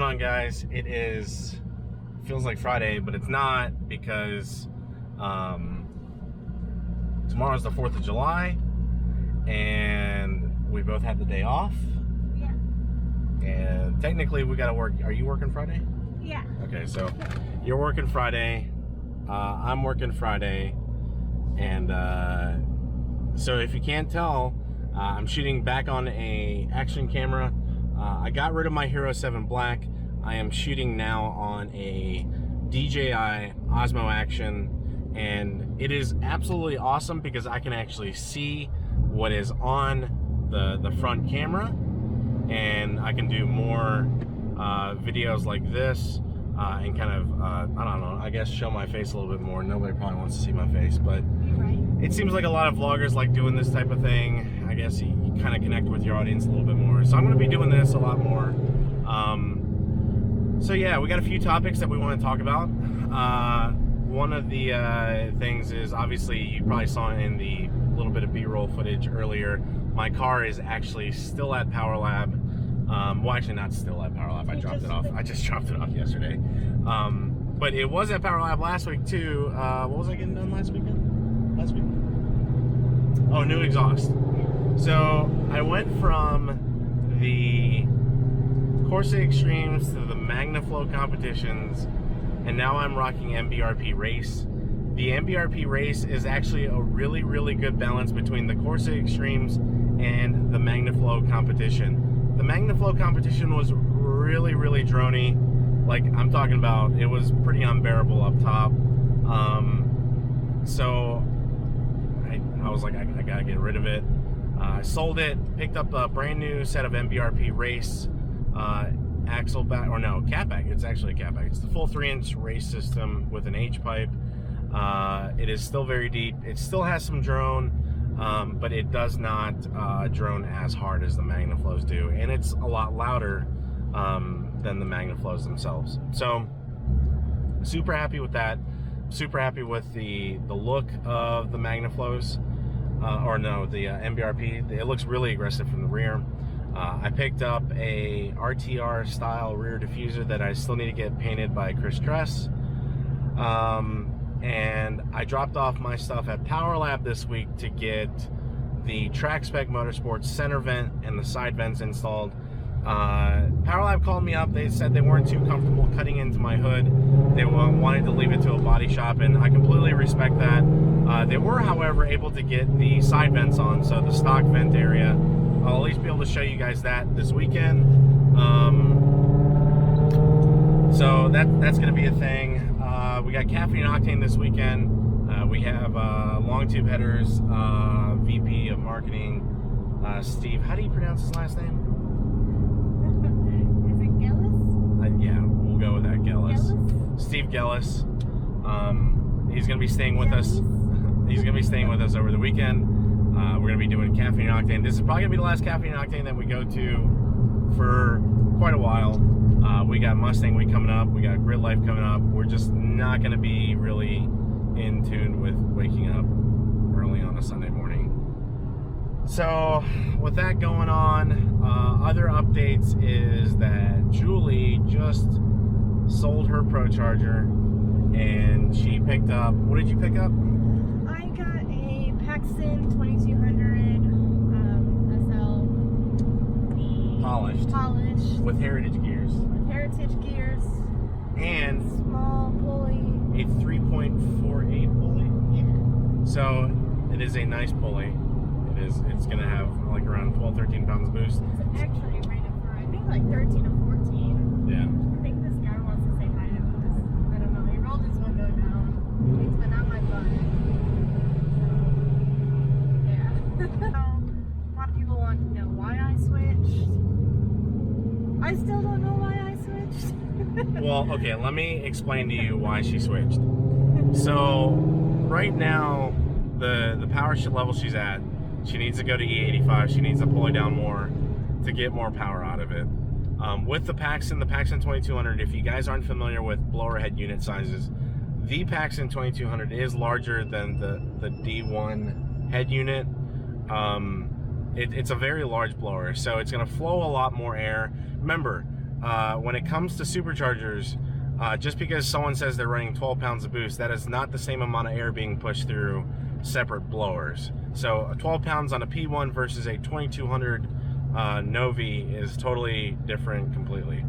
on, guys? It feels like Friday, but it's not, because tomorrow's the 4th of July and we both had the day off. Yeah. And technically we gotta work. Are you working Friday? Yeah. Okay, so you're working Friday, I'm working Friday, and so if you can't tell, I'm shooting back on a action camera. I got rid of my Hero 7 Black. I am shooting now on a DJI Osmo Action, and it is absolutely awesome because I can actually see what is on the front camera, and I can do more videos like this and kind of I don't know, I guess show my face a little bit more. Nobody probably wants to see my face, but it seems like a lot of vloggers like doing this type of thing. I guess you kind of connect with your audience a little bit more. So I'm going to be doing this a lot more. So yeah, we got a few topics that we want to talk about. One of the things is, obviously you probably saw in the little bit of B-roll footage earlier, my car is actually still at Power Lab. Well, actually not still at Power Lab. I dropped it off. I just dropped it off yesterday. But it was at Power Lab last week too. What was I getting done last weekend? Last week? Oh, new exhaust. So I went from the Corsa Extremes to the MagnaFlow competitions, and now I'm rocking MBRP Race. The MBRP Race is actually a really, really good balance between the Corsa Extremes and the MagnaFlow competition. The MagnaFlow competition was really, really drony. Like, I'm talking about, it was pretty unbearable up top. So I was like, I gotta get rid of it. I sold it, picked up a brand new set of MBRP Race axle back, or no, catback. It's actually a catback. It's the full 3-inch race system with an H-pipe. It is still very deep. It still has some drone, but it does not drone as hard as the MagnaFlows do, and it's a lot louder than the MagnaFlows themselves. So super happy with that. Super happy with the look of the MagnaFlows, or no, the MBRP. It looks really aggressive from the rear. I picked up a RTR style rear diffuser that I still need to get painted by Chris Tress. And I dropped off my stuff at Power Lab this week to get the Track Spec Motorsports center vent and the side vents installed. Power Lab called me up. They said they weren't too comfortable cutting into my hood. They wanted to leave it to a body shop, and I completely respect that. They were, however, able to get the side vents on, so the stock vent area. I'll at least be able to show you guys that this weekend. So that's going to be a thing. We got Caffeine Octane this weekend. We have Long Tube Headers VP of Marketing, Steve. How do you pronounce his last name? Is it Gillis? Yeah, we'll go with that. Gillis. Gillis? Steve Gillis. He's going to be staying with us. He's going to be staying with us over the weekend. We're going to be doing Caffeine Octane. This is probably going to be the last Caffeine Octane that we go to for quite a while. We got Mustang Week coming up. We got Grid Life coming up. We're just not going to be really in tune with waking up early on a Sunday morning. So with that going on, other updates is that Julie just sold her Procharger, and she picked up, what did you pick up? I got a Paxton 2200 SL. Polished. With Heritage gears. Heritage gears. And small pulley. A 3.48 pulley. Yeah. So it is a nice pulley. It's gonna have like around 12-13 pounds boost. It's actually rated for, I think, like 13 or 14. Yeah. I think this guy wants to say hi to us. I don't know. He rolled his window down. He's been on my butt. So, yeah. A lot of people want to know why I switched. I still don't know why I switched. Well, okay, let me explain to you why she switched. So right now, the power level she's at, she needs to go to E85. She needs to pull it down more to get more power out of it. With the Paxton 2200, if you guys aren't familiar with blower head unit sizes, the Paxton 2200 is larger than the D1 head unit. It's a very large blower, so it's going to flow a lot more air. Remember, when it comes to superchargers, just because someone says they're running 12 pounds of boost, that is not the same amount of air being pushed through separate blowers. So 12 pounds on a P1 versus a 2200 Novi is totally different completely.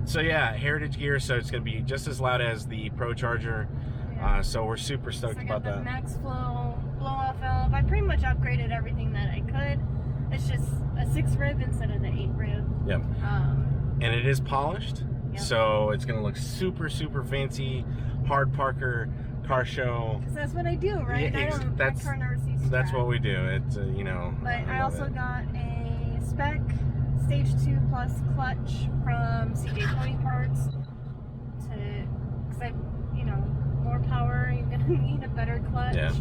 So yeah, Heritage gear, so it's going to be just as loud as the Procharger. So we're super stoked about that. I got the max flow blow-off valve. I pretty much upgraded everything that I could. It's just a 6 rib instead of the 8 rib. Yep. And it is polished, yep. So it's going to look super, super fancy, hard Parker car show. Because that's what I do, right? Yeah, my car never sees scratch. That's what we do. It's you know. But I also got a spec Stage 2 Plus clutch from CJ20 Parts because I, you know, more power. You're gonna need a better clutch, yeah.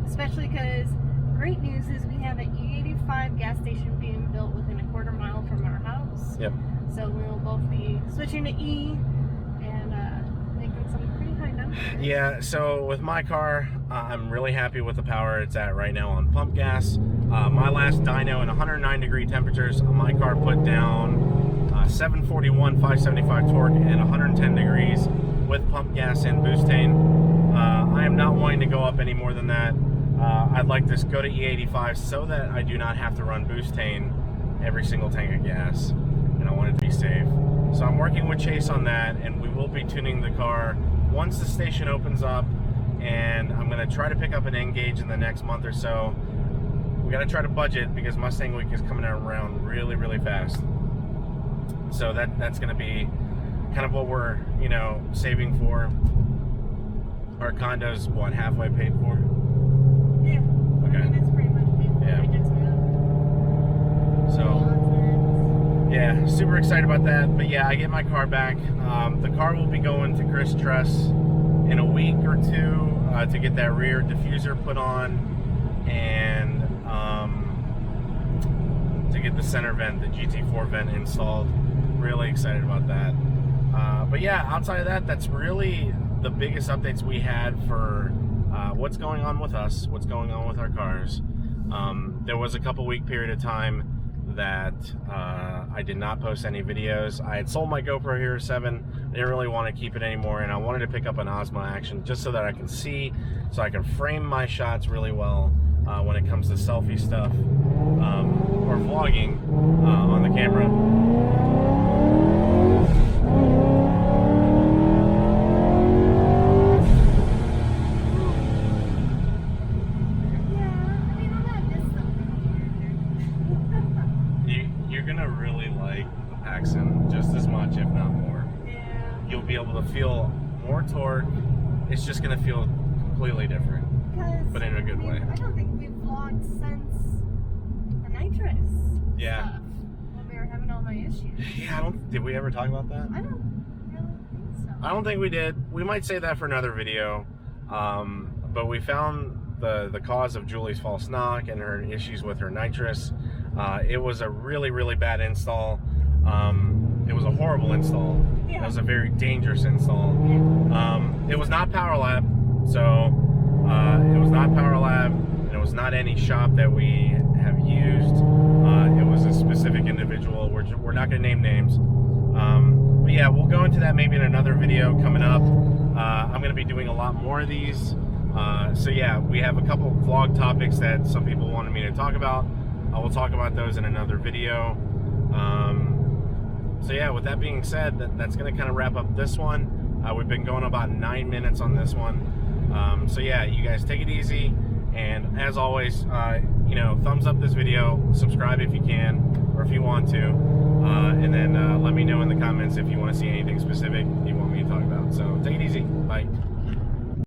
Especially because great news is we have an E85 gas station being built within a quarter mile from our house. Yep. So we will both be switching to E and making some pretty high numbers. Yeah. So with my car, I'm really happy with the power it's at right now on pump gas. My last dyno in 109-degree temperatures, my car put down 741, 575 torque and 110 degrees with pump gas and butane. I am not wanting to go up any more than that. I'd like to go to E85 so that I do not have to run butane every single tank of gas, and I want it to be safe. So I'm working with Chase on that, and we will be tuning the car once the station opens up, and I'm going to try to pick up an N-Gauge in the next month or so. We got to try to budget because Mustang Week is coming around really, really fast. So that's going to be kind of what we're, you know, saving for. Our condo's, what, halfway paid for? Yeah. Okay. I mean, it's pretty much paid for. Yeah. We did some yeah, super excited about that. But yeah, I get my car back. The car will be going to Chris Truss in a week or two to get that rear diffuser put on and to get the center vent, the GT4 vent installed. Really excited about that. But yeah, outside of that, that's really the biggest updates we had for what's going on with us, what's going on with our cars. There was a couple week period of time that I did not post any videos. I had sold my GoPro Hero 7. I didn't really want to keep it anymore, and I wanted to pick up an Osmo Action just so that I can see, so I can frame my shots really well when it comes to selfie stuff or vlogging on the camera. You're gonna really like the Paxton just as much, if not more. Yeah. You'll be able to feel more torque. It's just gonna feel completely different, but in a good way. I don't think we've vlogged since the nitrous Yeah. stuff, when we were having all my issues. Yeah, did we ever talk about that? I don't really think so. I don't think we did. We might say that for another video. But we found the cause of Julie's false knock and her issues with her nitrous. It was a really, really bad install. It was a horrible install. Yeah. It was a very dangerous install. Yeah. It was not Power Lab, so it was not Power Lab, and it was not any shop that we have used. It was a specific individual. We're not going to name names. But yeah, we'll go into that maybe in another video coming up. I'm going to be doing a lot more of these. So yeah, we have a couple vlog topics that some people wanted me to talk about. I will talk about those in another video. So yeah, with that being said, that's going to kind of wrap up this one. We've been going about 9 minutes on this one. So yeah, you guys take it easy. And as always, you know, thumbs up this video, subscribe if you can, or if you want to. And then let me know in the comments if you want to see anything specific you want me to talk about. So take it easy. Bye.